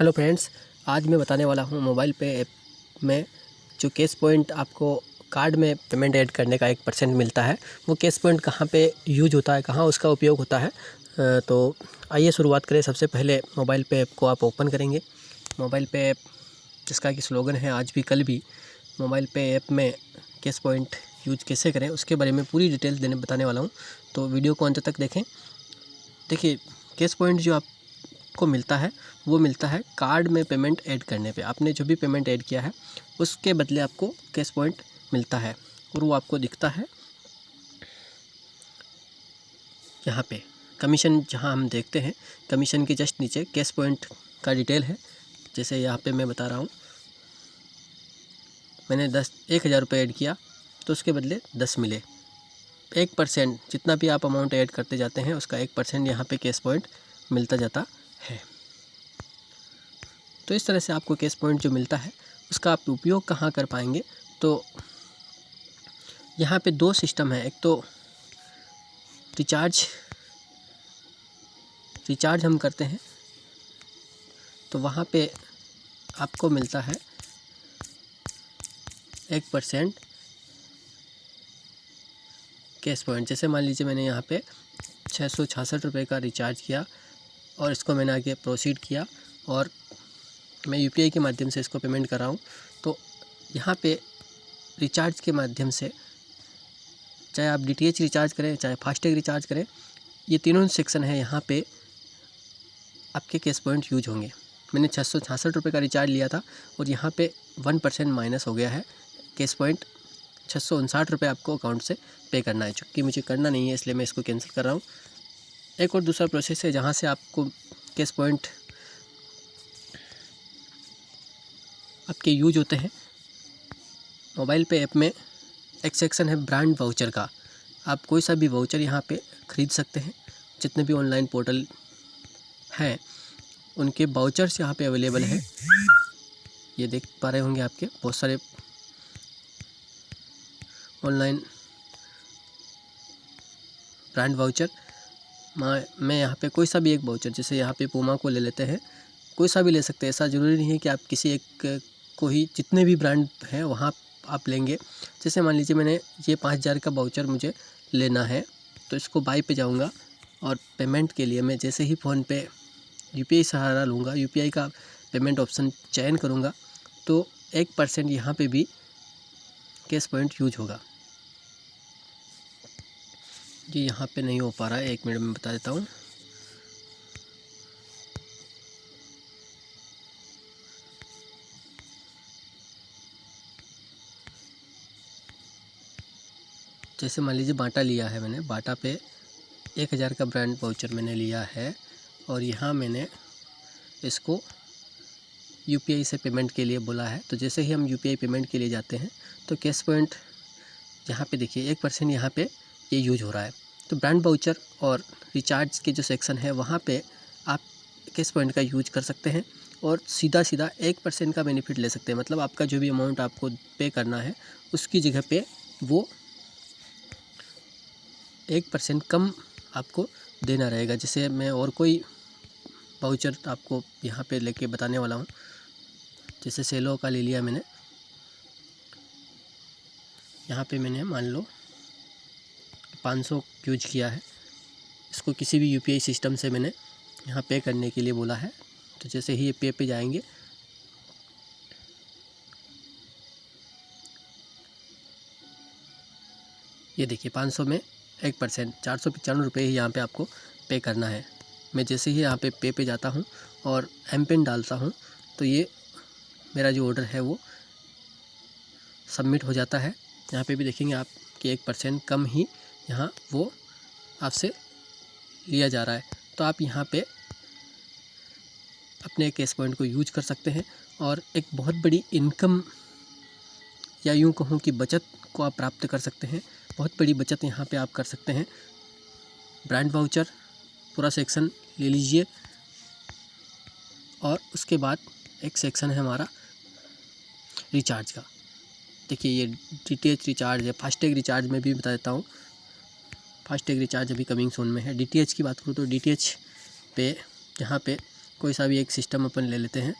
Hello friends, आज मैं बताने वाला हूँ मोबाइल पे ऐप में जो कैश पॉइंट आपको कार्ड में पेमेंट ऐड करने का 1% मिलता है, वो कैश पॉइंट कहाँ पे यूज होता है, कहाँ उसका उपयोग होता है। तो आइए शुरुआत करें। सबसे पहले मोबाइल पे ऐप को आप ओपन करेंगे। मोबाइल पे ऐप जिसका कि स्लोगन है आज भी कल भी, मोबाइल पे ऐप में कैश पॉइंट यूज कैसे करें उसके बारे में पूरी डिटेल्स बताने वाला हूँ, तो वीडियो को अंत तक देखें। देखिए, कैश पॉइंट जो आपको मिलता है वो मिलता है कार्ड में पेमेंट ऐड करने पे। आपने जो भी पेमेंट ऐड किया है उसके बदले आपको कैश पॉइंट मिलता है और वो आपको दिखता है यहाँ पे। कमीशन जहाँ हम देखते हैं, कमीशन के जस्ट नीचे कैश पॉइंट का डिटेल है। जैसे यहाँ पे मैं बता रहा हूँ, मैंने 1,000 रुपये ऐड किया तो उसके बदले 10 मिले। 1% जितना भी आप अमाउंट ऐड करते जाते हैं उसका 1% यहाँ पे कैश पॉइंट मिलता जाता है। तो इस तरह से आपको कैश पॉइंट जो मिलता है उसका आप उपयोग कहाँ कर पाएंगे, तो यहाँ पे दो सिस्टम है। एक तो रिचार्ज हम करते हैं तो वहाँ पे आपको मिलता है 1% कैश पॉइंट। जैसे मान लीजिए मैंने यहाँ पे 666 रुपये का रिचार्ज किया और इसको मैंने आगे प्रोसीड किया और मैं यूपीआई के माध्यम से इसको पेमेंट कर रहा हूँ। तो यहाँ पे रिचार्ज के माध्यम से, चाहे आप डीटीएच रिचार्ज करें चाहे फास्टैग रिचार्ज करें, ये तीनों सेक्शन है यहाँ पे आपके कैश पॉइंट यूज होंगे। मैंने 666 रुपये का रिचार्ज लिया था और यहाँ पे 1% माइनस हो गया है। कैश पॉइंट 659 रुपये आपको अकाउंट से पे करना है, चूँकि मुझे करना नहीं है इसलिए मैं इसको कैंसिल कर रहा हूँ। एक और दूसरा प्रोसेस है जहाँ से आपको कैश पॉइंट आपके यूज होते हैं। मोबाइल पे ऐप में एक सेक्शन है ब्रांड वाउचर का। आप कोई सा भी वाउचर यहाँ पे ख़रीद सकते हैं। जितने भी ऑनलाइन पोर्टल हैं उनके वाउचर्स यहाँ पे अवेलेबल है। ये देख पा रहे होंगे आपके बहुत सारे ऑनलाइन ब्रांड वाउचर। मैं यहाँ पे कोई सा भी एक वाउचर, जैसे यहाँ पे पूमा को ले लेते हैं, कोई सा भी ले सकते हैं। ऐसा ज़रूरी नहीं है कि आप किसी एक को ही, जितने भी ब्रांड हैं वहाँ आप लेंगे। जैसे मान लीजिए मैंने ये 5,000 का वाउचर मुझे लेना है तो इसको बाई पे जाऊँगा और पेमेंट के लिए मैं जैसे ही फ़ोन पे यूपीआई सहारा लूँगा, यूपीआई का पेमेंट ऑप्शन चयन करूँगा तो 1% यहाँ पे भी कैश पॉइंट यूज होगा। जी यहाँ पे नहीं हो पा रहा है, 1 मिनट में बता देता हूँ। जैसे मान लीजिए बाटा लिया है मैंने, बाटा पे 1,000 का ब्रांड वाउचर मैंने लिया है और यहाँ मैंने इसको यूपीआई से पेमेंट के लिए बोला है। तो जैसे ही हम यूपीआई पेमेंट के लिए जाते हैं तो कैश पॉइंट यहाँ पे देखिए 1% यहाँ पे ये यूज हो रहा है। तो ब्रांड वाउचर और रिचार्ज के जो सेक्शन है वहाँ पे आप कैश पॉइंट का यूज कर सकते हैं और सीधा 1% का बेनिफिट ले सकते हैं। मतलब आपका जो भी अमाउंट आपको पे करना है उसकी जगह पे वो 1% कम आपको देना रहेगा। जैसे मैं और कोई वाउचर आपको यहाँ पे लेके बताने वाला हूँ। जैसे सेलो का ले लिया मैंने, यहाँ पे मैंने मान लो 500 यूज किया है। इसको किसी भी यूपीआई सिस्टम से मैंने यहाँ पे करने के लिए बोला है। तो जैसे ही ये पे पे जाएंगे ये देखिए 500 में 1% 495 रुपये ही यहाँ पे आपको पे करना है। मैं जैसे ही यहाँ पे पे जाता हूँ और एम पिन डालता हूँ तो ये मेरा जो ऑर्डर है वो सबमिट हो जाता है। यहाँ पे भी देखेंगे आप कि 1% कम ही यहाँ वो आपसे लिया जा रहा है। तो आप यहाँ पे अपने कैश पॉइंट को यूज कर सकते हैं और एक बहुत बड़ी इनकम या यूँ कहूँ कि बचत को आप प्राप्त कर सकते हैं। बहुत बड़ी बचत यहाँ पे आप कर सकते हैं। ब्रांड वाउचर पूरा सेक्शन ले लीजिए और उसके बाद एक सेक्शन है हमारा रिचार्ज का। देखिए ये डीटीएच रिचार्ज है। फास्टैग रिचार्ज में भी बता देता हूँ, फास्टैग रिचार्ज अभी कमिंग सून में है। डीटीएच की बात करूँ तो डीटीएच पे यहाँ पे कोई सा भी एक सिस्टम अपन ले लेते हैं।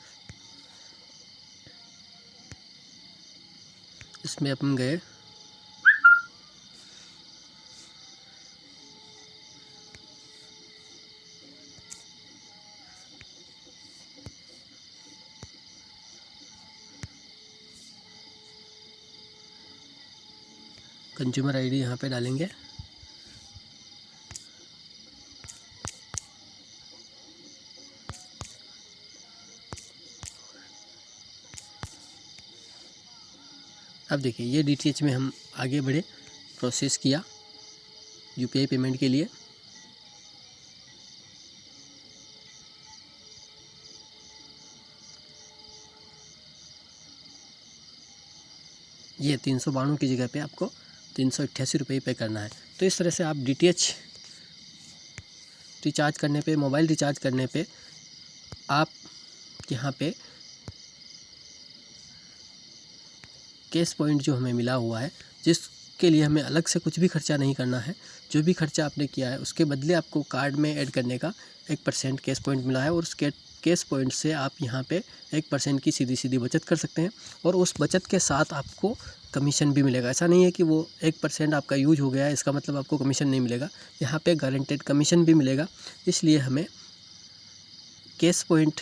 इसमें अपन गए, कंज्यूमर आईडी यहाँ पे डालेंगे। अब देखिए ये DTH में हम आगे बढ़े, प्रोसेस किया UPI पेमेंट के लिए। ये 392 की जगह पे आपको 388 रुपये पे करना है। तो इस तरह से आप DTH रिचार्ज करने पे, मोबाइल रिचार्ज करने पे आप यहाँ पे कैश पॉइंट जो हमें मिला हुआ है, जिसके लिए हमें अलग से कुछ भी खर्चा नहीं करना है, जो भी खर्चा आपने किया है उसके बदले आपको कार्ड में ऐड करने का 1% कैश पॉइंट मिला है। और उस कैश पॉइंट से आप यहाँ पे 1% की सीधी सीधी बचत कर सकते हैं। और उस बचत के साथ आपको कमीशन भी मिलेगा। ऐसा नहीं है कि वो 1% आपका यूज हो गया है इसका मतलब आपको कमीशन नहीं मिलेगा, यहाँ पे गारंटेड कमीशन भी मिलेगा। इसलिए हमें कैश पॉइंट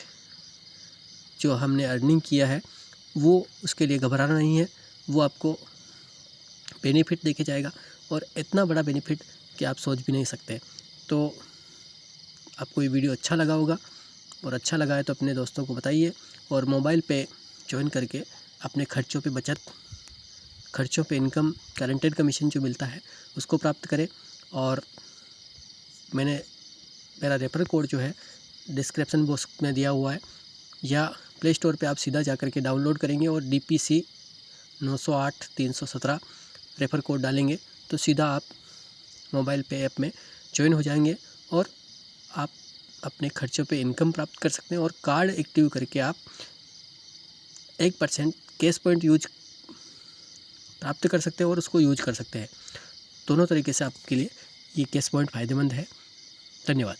जो हमने अर्निंग किया है वो उसके लिए घबराना नहीं है, वो आपको बेनिफिट देके जाएगा। और इतना बड़ा बेनिफिट कि आप सोच भी नहीं सकते। तो आपको ये वीडियो अच्छा लगा होगा, और अच्छा लगा है तो अपने दोस्तों को बताइए। और मोबाइल पे ज्वाइन करके अपने खर्चों पे बचत, खर्चों पे इनकम, गारंटेड कमीशन जो मिलता है उसको प्राप्त करें। और मेरा रेफर कोड जो है डिस्क्रिप्शन बॉक्स में दिया हुआ है, या प्ले स्टोर पे आप सीधा जा कर के डाउनलोड करेंगे और DPC 908 317 रेफर कोड डालेंगे तो सीधा आप मोबाइल पे ऐप में ज्वाइन हो जाएंगे और आप अपने खर्चों पे इनकम प्राप्त कर सकते हैं। और कार्ड एक्टिव करके आप 1% कैश पॉइंट यूज प्राप्त कर सकते हैं और उसको यूज कर सकते हैं। दोनों तरीके से आपके लिए ये कैश पॉइंट फ़ायदेमंद है। धन्यवाद।